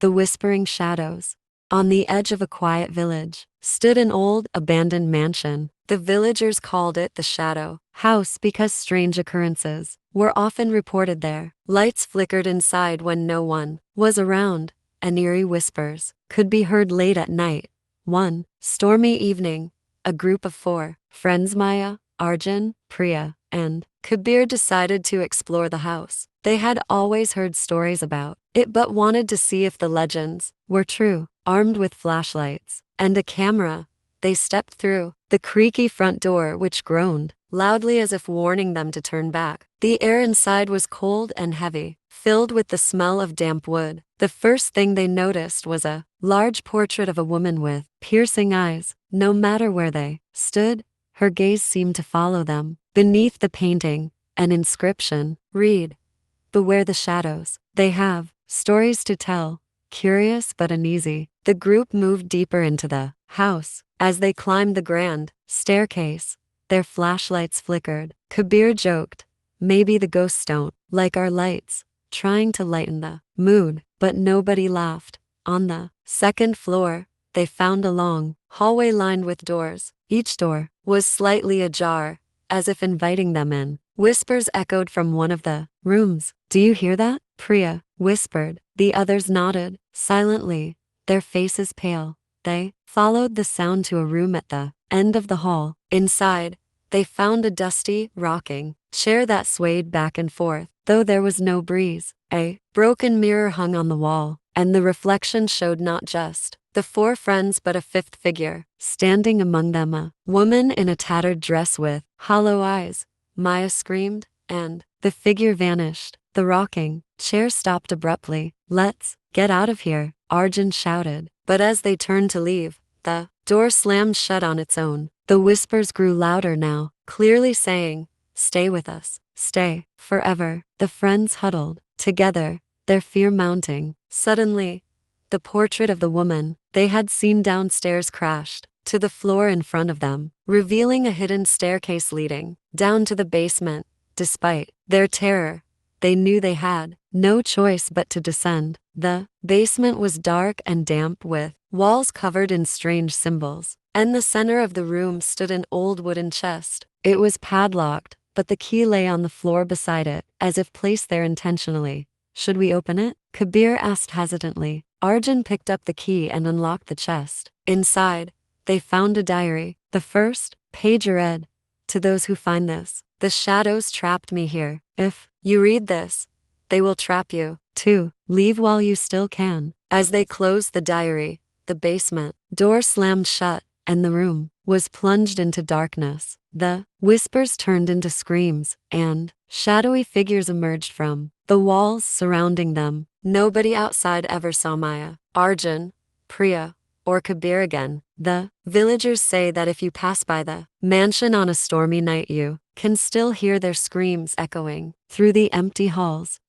The whispering shadows. On the edge of a quiet village stood an old, abandoned mansion. The villagers called it the Shadow House because strange occurrences were often reported there. Lights flickered inside when no one was around, and eerie whispers could be heard late at night. One stormy evening, a group of 4 friends, Maya, Arjun, Priya, and Kabir, decided to explore the house. They had always heard stories about it but wanted to see if the legends were true. Armed with flashlights and a camera, they stepped through the creaky front door, which groaned loudly as if warning them to turn back. The air inside was cold and heavy, filled with the smell of damp wood. The first thing they noticed was a large portrait of a woman with piercing eyes. No matter where they stood, her gaze seemed to follow them. Beneath the painting, an inscription read, "Beware the shadows. They have stories to tell." Curious but uneasy, the group moved deeper into the house. As they climbed the grand staircase, their flashlights flickered. Kabir joked, "Maybe the ghosts don't like our lights," trying to lighten the mood, but nobody laughed. On the second floor, they found a long hallway lined with doors. Each door was slightly ajar, as if inviting them in. Whispers echoed from one of the rooms. "Do you hear that?" Priya whispered. The others nodded silently, their faces pale. They followed the sound to a room at the end of the hall. Inside, they found a dusty, rocking chair that swayed back and forth, though there was no breeze. A broken mirror hung on the wall, and the reflection showed not just the 4 friends but a 5th figure, standing among them, a woman in a tattered dress with hollow eyes. Maya screamed, and the figure vanished. The rocking chair stopped abruptly. "Let's get out of here," Arjun shouted. But as they turned to leave, the door slammed shut on its own. The whispers grew louder now, clearly saying, "Stay with us. Stay forever." The friends huddled together, their fear mounting. Suddenly, the portrait of the woman they had seen downstairs crashed to the floor in front of them, revealing a hidden staircase leading down to the basement. Despite their terror, they knew they had no choice but to descend. The basement was dark and damp, with walls covered in strange symbols. In the center of the room stood an old wooden chest. It was padlocked, but the key lay on the floor beside it, as if placed there intentionally. "Should we open it?" Kabir asked hesitantly. Arjun picked up the key and unlocked the chest. Inside, they found a diary. The first page read, "To those who find this, the shadows trapped me here. If you read this, they will trap you too. Leave while you still can." As they closed the diary, the basement door slammed shut, and the room was plunged into darkness. The whispers turned into screams, and shadowy figures emerged from the walls surrounding them. Nobody outside ever saw Maya, Arjun, Priya, or Kabir again. The villagers say that if you pass by the mansion on a stormy night, you can still hear their screams echoing through the empty halls.